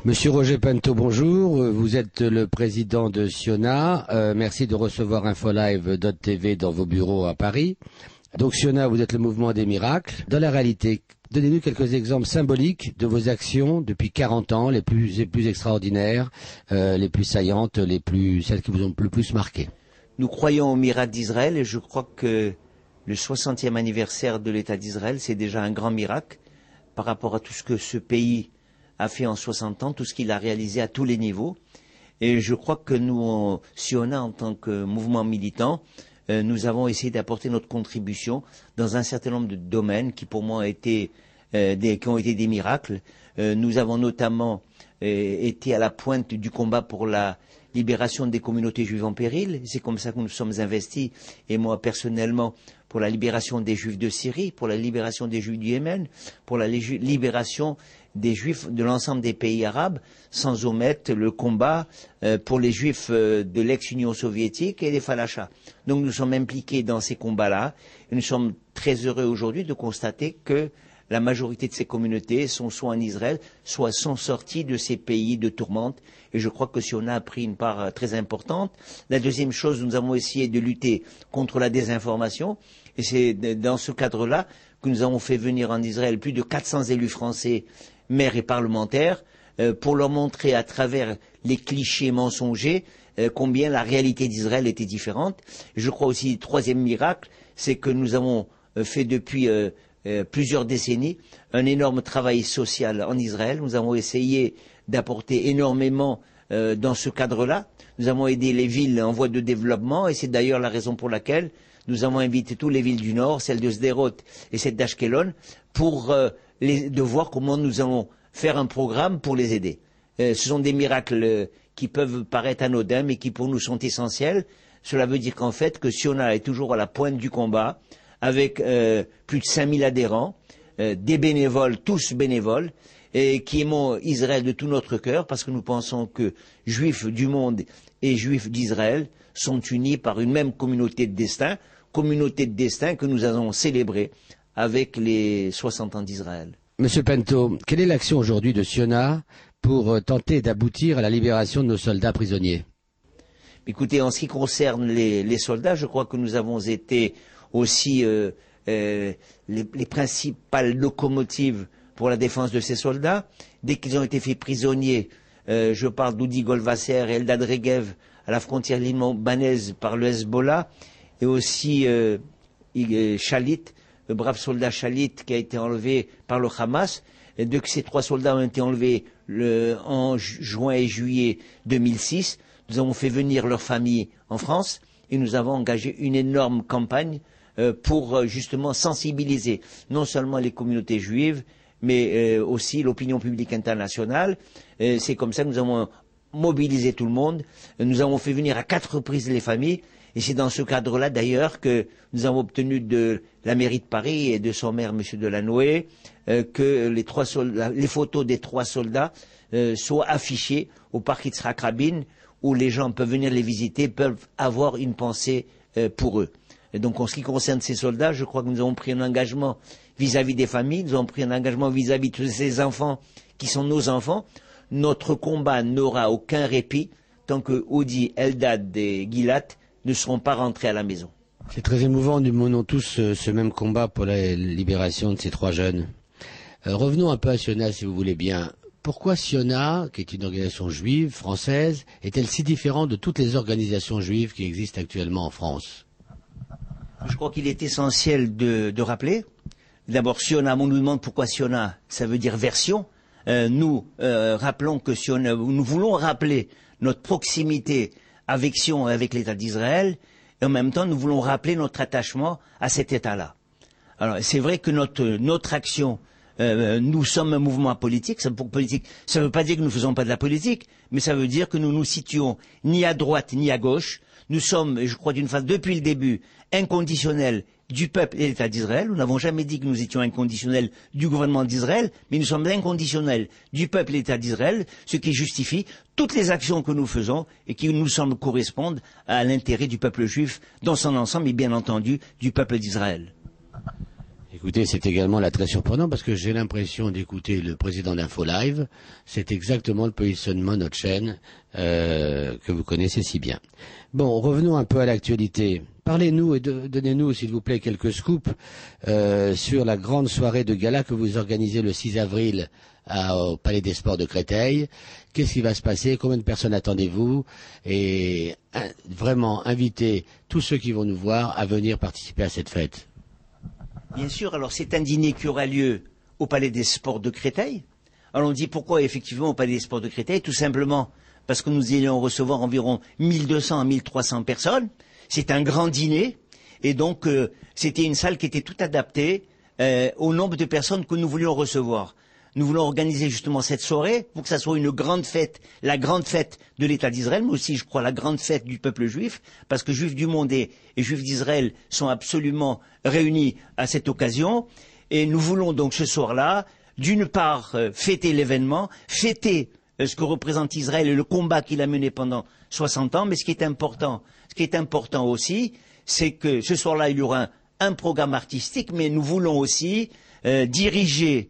Monsieur Roger Pinto, bonjour. Vous êtes le président de Siona. Merci de recevoir InfoLive.tv dans vos bureaux à Paris. Donc Siona, vous êtes le mouvement des miracles. Dans la réalité, donnez-nous quelques exemples symboliques de vos actions depuis 40 ans, les plus extraordinaires, les plus saillantes, celles qui vous ont le plus marqué. Nous croyons au miracle d'Israël et je crois que le 60e anniversaire de l'État d'Israël, c'est déjà un grand miracle par rapport à tout ce que ce pays a fait en 60 ans, tout ce qu'il a réalisé à tous les niveaux. Et je crois que nous, Siona, en tant que mouvement militant, nous avons essayé d'apporter notre contribution dans un certain nombre de domaines qui pour moi ont été des miracles. Nous avons notamment été à la pointe du combat pour la libération des communautés juives en péril. C'est comme ça que nous sommes investis, et moi personnellement, pour la libération des juifs de Syrie, pour la libération des juifs du Yémen, pour la libération des juifs de l'ensemble des pays arabes, sans omettre le combat pour les juifs de l'ex-Union soviétique et des falachas. Donc nous sommes impliqués dans ces combats-là, et nous sommes très heureux aujourd'hui de constater que la majorité de ces communautés sont soit en Israël, soit sont sorties de ces pays de tourmente. Et je crois que Siona a pris une part très importante. La deuxième chose, nous avons essayé de lutter contre la désinformation. Et c'est dans ce cadre-là que nous avons fait venir en Israël plus de 400 élus français, maires et parlementaires, pour leur montrer à travers les clichés mensongers combien la réalité d'Israël était différente. Et je crois aussi, troisième miracle, c'est que nous avons fait depuis plusieurs décennies un énorme travail social en Israël. Nous avons essayé d'apporter énormément dans ce cadre-là. Nous avons aidé les villes en voie de développement, et c'est d'ailleurs la raison pour laquelle nous avons invité toutes les villes du Nord, celle de Sderot et celle d'Ashkelon, pour de voir comment nous allons faire un programme pour les aider. Ce sont des miracles qui peuvent paraître anodins, mais qui pour nous sont essentiels. Cela veut dire qu'en fait, que Siona est toujours à la pointe du combat, avec plus de 5000 adhérents, des bénévoles, tous bénévoles, et qui aimons Israël de tout notre cœur, parce que nous pensons que juifs du monde et juifs d'Israël sont unis par une même communauté de destin que nous allons célébrer avec les 60 ans d'Israël. Monsieur Pinto, quelle est l'action aujourd'hui de Siona pour tenter d'aboutir à la libération de nos soldats prisonniers? Écoutez, en ce qui concerne les soldats, je crois que nous avons été aussi les principales locomotives pour la défense de ces soldats. Dès qu'ils ont été faits prisonniers, je parle d'Udi Golvasser et Eldad Regev à la frontière libanaise par le Hezbollah, et aussi Shalit, le brave soldat Shalit qui a été enlevé par le Hamas. Et dès que ces trois soldats ont été enlevés en juin et juillet 2006, nous avons fait venir leurs familles en France et nous avons engagé une énorme campagne pour justement sensibiliser non seulement les communautés juives, mais aussi l'opinion publique internationale. C'est comme ça que nous avons mobilisé tout le monde. Nous avons fait venir à 4 reprises les familles, et c'est dans ce cadre-là d'ailleurs que nous avons obtenu de la mairie de Paris et de son maire, M. Delanoë, que les photos des 3 soldats soient affichées au parc Yitzhak Rabin, où les gens peuvent venir les visiter, peuvent avoir une pensée pour eux. Et donc en ce qui concerne ces soldats, je crois que nous avons pris un engagement vis-à-vis des familles, nous avons pris un engagement vis-à-vis de tous ces enfants qui sont nos enfants. Notre combat n'aura aucun répit tant que Udi, Eldad et Gilat ne seront pas rentrés à la maison. C'est très émouvant, nous menons tous ce même combat pour la libération de ces 3 jeunes. Revenons un peu à Siona, si vous voulez bien. Pourquoi Siona, qui est une organisation juive, française, est-elle si différente de toutes les organisations juives qui existent actuellement en France? Je crois qu'il est essentiel de rappeler. D'abord, Siona, on nous demande pourquoi Siona, ça veut dire version. Nous rappelons que Siona, nous voulons rappeler notre proximité avec Sion et avec l'État d'Israël, et en même temps, nous voulons rappeler notre attachement à cet État-là. Alors, c'est vrai que notre action, nous sommes un mouvement politique. Ça ne veut pas dire que nous ne faisons pas de la politique, mais ça veut dire que nous nous situons ni à droite ni à gauche. Nous sommes, je crois d'une façon, depuis le début, inconditionnels du peuple et de l'État d'Israël. Nous n'avons jamais dit que nous étions inconditionnels du gouvernement d'Israël, mais nous sommes inconditionnels du peuple et de l'État d'Israël, ce qui justifie toutes les actions que nous faisons et qui nous semblent correspondre à l'intérêt du peuple juif dans son ensemble et bien entendu du peuple d'Israël. Écoutez, c'est également là très surprenant parce que j'ai l'impression d'écouter le président d'InfoLive. C'est exactement le positionnement de notre chaîne que vous connaissez si bien. Bon, revenons un peu à l'actualité. Parlez-nous et donnez-nous, s'il vous plaît, quelques scoops sur la grande soirée de gala que vous organisez le 6 avril au Palais des Sports de Créteil. Qu'est-ce qui va se passer? Combien de personnes attendez-vous? Et vraiment, invitez tous ceux qui vont nous voir à venir participer à cette fête. Bien sûr, alors c'est un dîner qui aura lieu au Palais des Sports de Créteil. Alors on dit pourquoi effectivement au Palais des Sports de Créteil? Tout simplement parce que nous allons recevoir environ 1200 à 1300 personnes. C'est un grand dîner et donc c'était une salle qui était tout adaptée au nombre de personnes que nous voulions recevoir. Nous voulons organiser justement cette soirée pour que ça soit une grande fête, la grande fête de l'État d'Israël, mais aussi, je crois, la grande fête du peuple juif, parce que juifs du monde et juifs d'Israël sont absolument réunis à cette occasion. Et nous voulons donc ce soir-là, d'une part, fêter l'événement, fêter ce que représente Israël et le combat qu'il a mené pendant 60 ans, mais ce qui est important aussi, c'est que ce soir-là, il y aura un programme artistique, mais nous voulons aussi diriger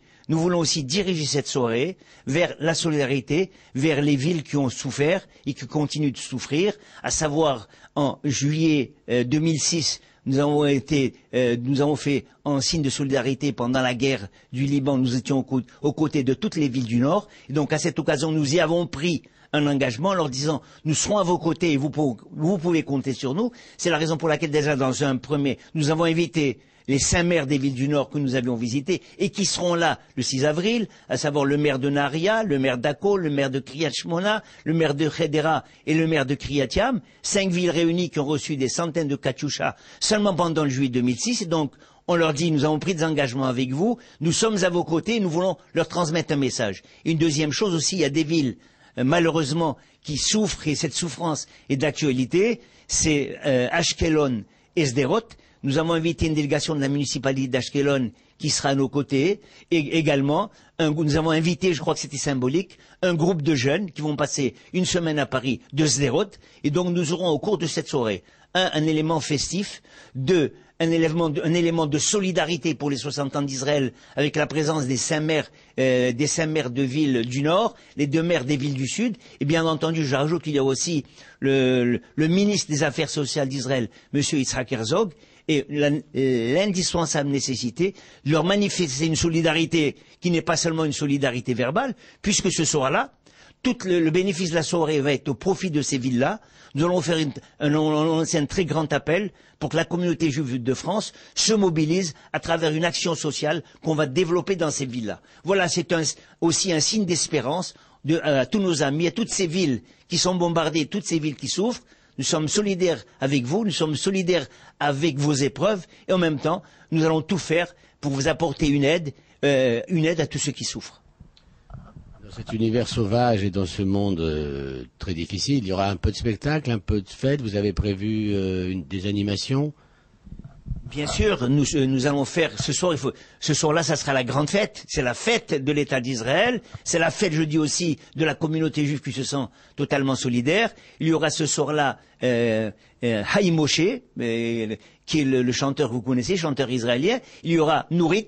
cette soirée vers la solidarité, vers les villes qui ont souffert et qui continuent de souffrir, à savoir en juillet 2006, nous avons fait en signe de solidarité pendant la guerre du Liban, nous étions aux côtés de toutes les villes du Nord, et donc à cette occasion nous y avons pris un engagement en leur disant nous serons à vos côtés et vous pouvez compter sur nous. C'est la raison pour laquelle déjà dans un premier, nous avons invité les 5 maires des villes du Nord que nous avions visitées et qui seront là le 6 avril, à savoir le maire de Nahariya, le maire d'Akko, le maire de Kriyat Shmona, le maire de Hedera et le maire de Kriyat Yam, 5 villes réunies qui ont reçu des centaines de Katyusha seulement pendant le juillet 2006. Et donc, on leur dit, nous avons pris des engagements avec vous, nous sommes à vos côtés et nous voulons leur transmettre un message. Une deuxième chose aussi, il y a des villes, malheureusement, qui souffrent et cette souffrance est d'actualité, c'est Ashkelon et Sderot. Nous avons invité une délégation de la municipalité d'Ashkelon qui sera à nos côtés. Et également, nous avons invité, je crois que c'était symbolique, un groupe de jeunes qui vont passer une semaine à Paris de Sderot. Et donc nous aurons au cours de cette soirée, un élément festif, un élément de solidarité pour les 60 ans d'Israël avec la présence des 5 maires de villes du Nord, les 2 maires des villes du Sud. Et bien entendu, je rajoute qu'il y a aussi le ministre des Affaires sociales d'Israël, M. Yitzhak Herzog, et l'indispensable nécessité de leur manifester une solidarité qui n'est pas seulement une solidarité verbale, puisque ce soir-là, tout le bénéfice de la soirée va être au profit de ces villes-là. Nous allons faire un très grand appel pour que la communauté juive de France se mobilise à travers une action sociale qu'on va développer dans ces villes-là. Voilà, c'est aussi un signe d'espérance à tous nos amis, à toutes ces villes qui sont bombardées, toutes ces villes qui souffrent. Nous sommes solidaires avec vous, nous sommes solidaires avec vos épreuves et en même temps, nous allons tout faire pour vous apporter une aide à tous ceux qui souffrent. Dans cet univers sauvage et dans ce monde très difficile, il y aura un peu de spectacle, un peu de fête. Vous avez prévu des animations? Bien sûr, nous allons faire ce soir-là, ça sera la grande fête. C'est la fête de l'État d'Israël. C'est la fête, je dis aussi, de la communauté juive qui se sent totalement solidaire. Il y aura ce soir-là Haïm Moshe, qui est le chanteur que vous connaissez, chanteur israélien. Il y aura Nourit,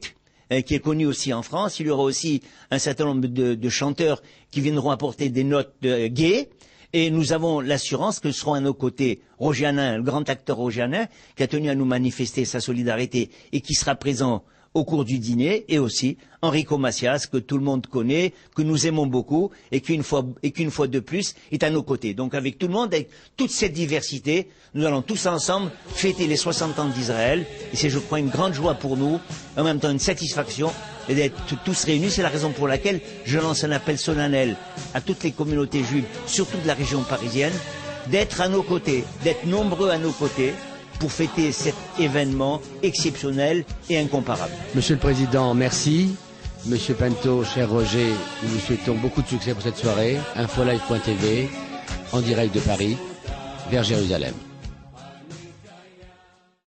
qui est connu aussi en France. Il y aura aussi un certain nombre de chanteurs qui viendront apporter des notes gays. Et nous avons l'assurance que seront à nos côtés Roger Hanin, le grand acteur Roger Hanin, qui a tenu à nous manifester sa solidarité et qui sera présent au cours du dîner, et aussi Enrico Macias, que tout le monde connaît, que nous aimons beaucoup, et qu'une fois de plus est à nos côtés. Donc avec tout le monde, avec toute cette diversité, nous allons tous ensemble fêter les 60 ans d'Israël, et c'est, je crois, une grande joie pour nous, en même temps une satisfaction, et d'être tous réunis. C'est la raison pour laquelle je lance un appel solennel à toutes les communautés juives, surtout de la région parisienne, d'être à nos côtés, d'être nombreux à nos côtés, pour fêter cet événement exceptionnel et incomparable. Monsieur le Président, merci. Monsieur Pinto, cher Roger, nous vous souhaitons beaucoup de succès pour cette soirée. Infolive.tv, en direct de Paris, vers Jérusalem.